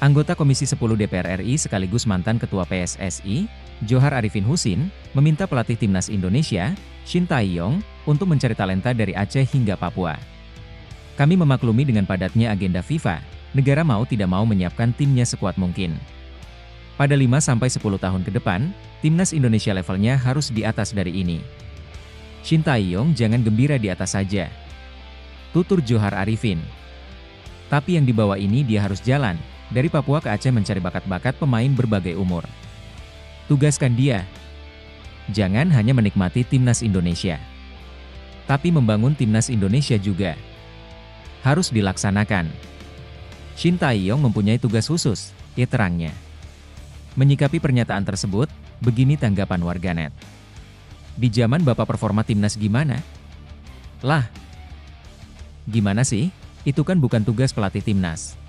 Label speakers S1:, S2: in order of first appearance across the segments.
S1: Anggota Komisi 10 DPR RI sekaligus mantan Ketua PSSI, Johar Arifin Husin, meminta pelatih timnas Indonesia, Shin Tae-yong, untuk mencari talenta dari Aceh hingga Papua. Kami memaklumi dengan padatnya agenda FIFA, negara mau tidak mau menyiapkan timnya sekuat mungkin. Pada 5-10 tahun ke depan, timnas Indonesia levelnya harus di atas dari ini. Shin Tae-yong jangan gembira di atas saja, tutur Johar Arifin. Tapi yang dibawa ini dia harus jalan, dari Papua ke Aceh mencari bakat-bakat pemain berbagai umur. Tugaskan dia. Jangan hanya menikmati timnas Indonesia, tapi membangun timnas Indonesia juga. Harus dilaksanakan. Shin Tae-yong mempunyai tugas khusus, terangnya. Menyikapi pernyataan tersebut, begini tanggapan warganet. Di zaman Bapak performa timnas gimana? Lah, gimana sih? Itu kan bukan tugas pelatih timnas.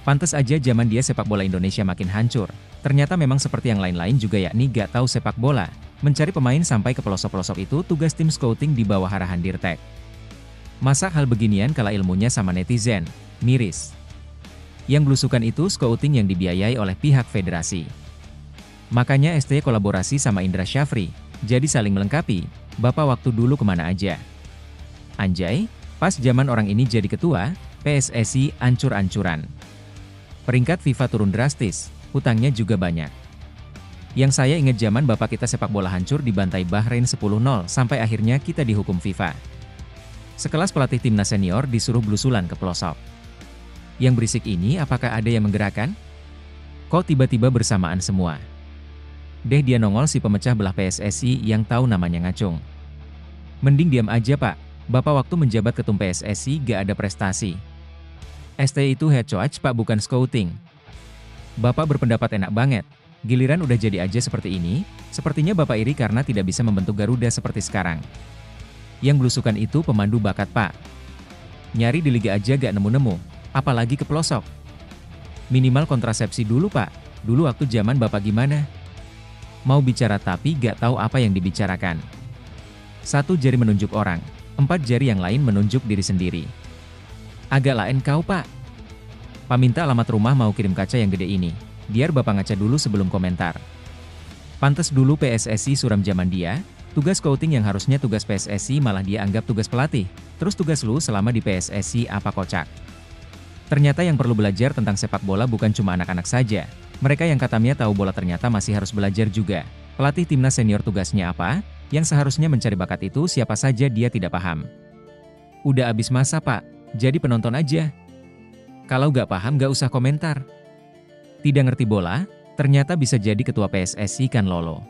S1: Pantes aja zaman dia sepak bola Indonesia makin hancur. Ternyata memang seperti yang lain-lain juga yakni gak tahu sepak bola. Mencari pemain sampai ke pelosok-pelosok itu tugas tim scouting di bawah arahan Dirtek. Masa hal beginian kala ilmunya sama netizen? Miris. Yang belusukan itu scouting yang dibiayai oleh pihak federasi. Makanya ST kolaborasi sama Indra Syafri, jadi saling melengkapi. Bapak waktu dulu kemana aja? Anjay, pas zaman orang ini jadi ketua, PSSI ancur-ancuran. Peringkat FIFA turun drastis, hutangnya juga banyak. Yang saya ingat zaman bapak kita sepak bola hancur dibantai Bahrain 10-0 sampai akhirnya kita dihukum FIFA. Sekelas pelatih timnas senior disuruh belusulan ke pelosok. Yang berisik ini apakah ada yang menggerakkan? Kok tiba-tiba bersamaan semua? Deh dia nongol si pemecah belah PSSI yang tahu namanya ngacung. Mending diam aja pak, bapak waktu menjabat ketum PSSI gak ada prestasi. ST itu head coach pak bukan scouting. Bapak berpendapat enak banget, giliran udah jadi aja seperti ini, sepertinya bapak iri karena tidak bisa membentuk Garuda seperti sekarang. Yang belusukan itu pemandu bakat pak. Nyari di liga aja gak nemu-nemu, apalagi ke pelosok. Minimal kontrasepsi dulu pak, dulu waktu zaman bapak gimana? Mau bicara tapi gak tahu apa yang dibicarakan. Satu jari menunjuk orang, 4 jari yang lain menunjuk diri sendiri. Agak lain kau pak. Pak minta alamat rumah mau kirim kaca yang gede ini, biar bapak ngaca dulu sebelum komentar. Pantes dulu PSSI suram zaman dia, tugas scouting yang harusnya tugas PSSI malah dia anggap tugas pelatih, terus tugas lu selama di PSSI apa kocak. Ternyata yang perlu belajar tentang sepak bola bukan cuma anak-anak saja, mereka yang katanya tahu bola ternyata masih harus belajar juga. Pelatih timnas senior tugasnya apa? Yang seharusnya mencari bakat itu siapa saja dia tidak paham. Udah abis masa pak, jadi penonton aja. Kalau gak paham gak usah komentar. Tidak ngerti bola, ternyata bisa jadi ketua PSSI kan lolo.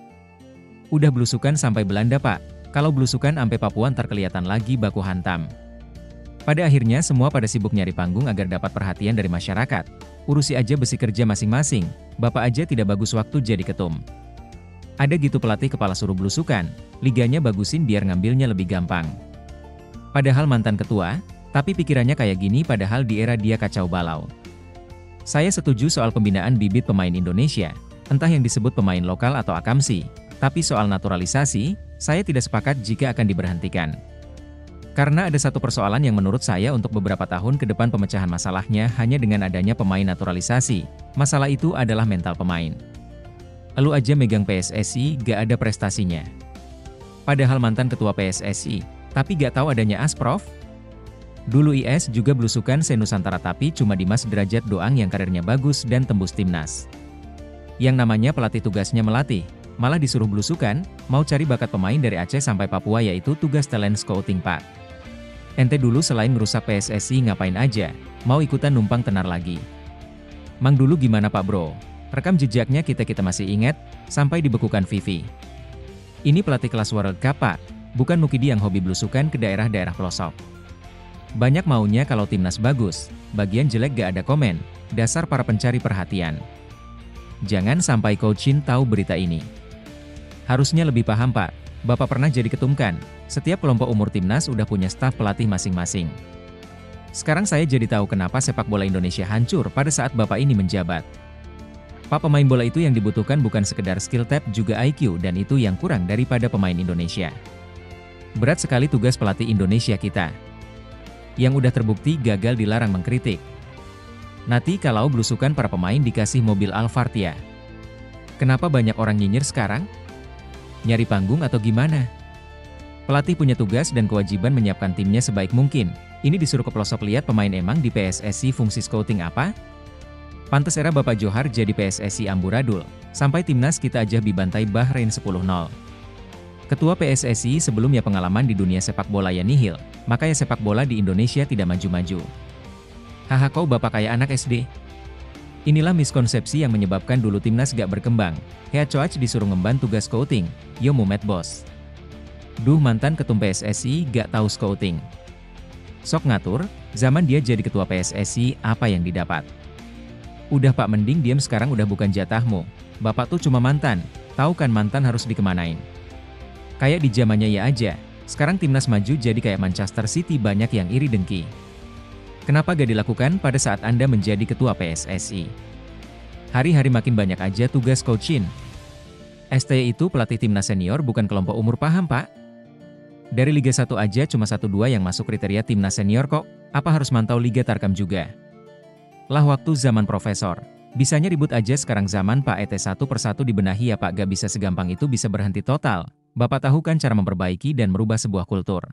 S1: Udah belusukan sampai Belanda pak, kalau belusukan sampai Papua ntar kelihatan lagi baku hantam. Pada akhirnya semua pada sibuk nyari panggung agar dapat perhatian dari masyarakat. Urusi aja besi kerja masing-masing, bapak aja tidak bagus waktu jadi ketum. Ada gitu pelatih kepala suruh belusukan, liganya bagusin biar ngambilnya lebih gampang. Padahal mantan ketua, tapi pikirannya kayak gini padahal di era dia kacau balau. Saya setuju soal pembinaan bibit pemain Indonesia, entah yang disebut pemain lokal atau akamsi, tapi soal naturalisasi, saya tidak sepakat jika akan diberhentikan. Karena ada satu persoalan yang menurut saya untuk beberapa tahun ke depan pemecahan masalahnya hanya dengan adanya pemain naturalisasi, masalah itu adalah mental pemain. Elu aja megang PSSI gak ada prestasinya. Padahal mantan ketua PSSI, tapi gak tahu adanya Asprof? Dulu IS juga belusukan se-Nusantara tapi cuma Dimas Derajat doang yang karirnya bagus dan tembus timnas. Yang namanya pelatih tugasnya melatih, malah disuruh belusukan, mau cari bakat pemain dari Aceh sampai Papua yaitu tugas talent scouting pak. Ente dulu selain ngerusak PSSI ngapain aja, mau ikutan numpang tenar lagi. Mang dulu gimana pak bro? Rekam jejaknya kita masih ingat, sampai dibekukan Vivi. Ini pelatih kelas World Cup pak, bukan Mukidi yang hobi belusukan ke daerah-daerah pelosok. Banyak maunya kalau timnas bagus, bagian jelek gak ada komen, dasar para pencari perhatian. Jangan sampai Coach Shin tahu berita ini. Harusnya lebih paham pak, bapak pernah jadi ketum kan, setiap kelompok umur timnas udah punya staf pelatih masing-masing. Sekarang saya jadi tahu kenapa sepak bola Indonesia hancur pada saat bapak ini menjabat. Pak pemain bola itu yang dibutuhkan bukan sekedar skill tap juga IQ dan itu yang kurang daripada pemain Indonesia. Berat sekali tugas pelatih Indonesia kita. Yang udah terbukti gagal dilarang mengkritik. Nanti kalau belusukan para pemain dikasih mobil Alphard ya. Kenapa banyak orang nyinyir sekarang? Nyari panggung atau gimana? Pelatih punya tugas dan kewajiban menyiapkan timnya sebaik mungkin. Ini disuruh ke pelosok lihat pemain emang di PSSI fungsi scouting apa? Pantes era Bapak Johar jadi PSSI amburadul, sampai timnas kita aja dibantai Bahrain 10-0. Ketua PSSI sebelumnya pengalaman di dunia sepak bola ya nihil, makanya sepak bola di Indonesia tidak maju-maju. Haha kau bapak kayak anak SD. Inilah miskonsepsi yang menyebabkan dulu timnas gak berkembang. Head coach disuruh ngemban tugas scouting, yo mumet bos. Duh mantan ketum PSSI gak tahu scouting. Sok ngatur, zaman dia jadi ketua PSSI apa yang didapat. Udah pak mending diam sekarang udah bukan jatahmu. Bapak tuh cuma mantan, tahu kan mantan harus dikemanain. Kayak di zamannya ya aja, sekarang timnas maju jadi kayak Manchester City banyak yang iri dengki. Kenapa gak dilakukan pada saat Anda menjadi ketua PSSI? Hari-hari makin banyak aja tugas coachin. STY itu pelatih timnas senior bukan kelompok umur paham pak? Dari Liga 1 aja cuma 1-2 yang masuk kriteria timnas senior kok, apa harus mantau Liga Tarkam juga? Lah waktu zaman profesor, bisanya ribut aja sekarang zaman Pak ET satu persatu dibenahi ya Pak gak bisa segampang itu bisa berhenti total. Bapak tahu kan cara memperbaiki dan merubah sebuah kultur.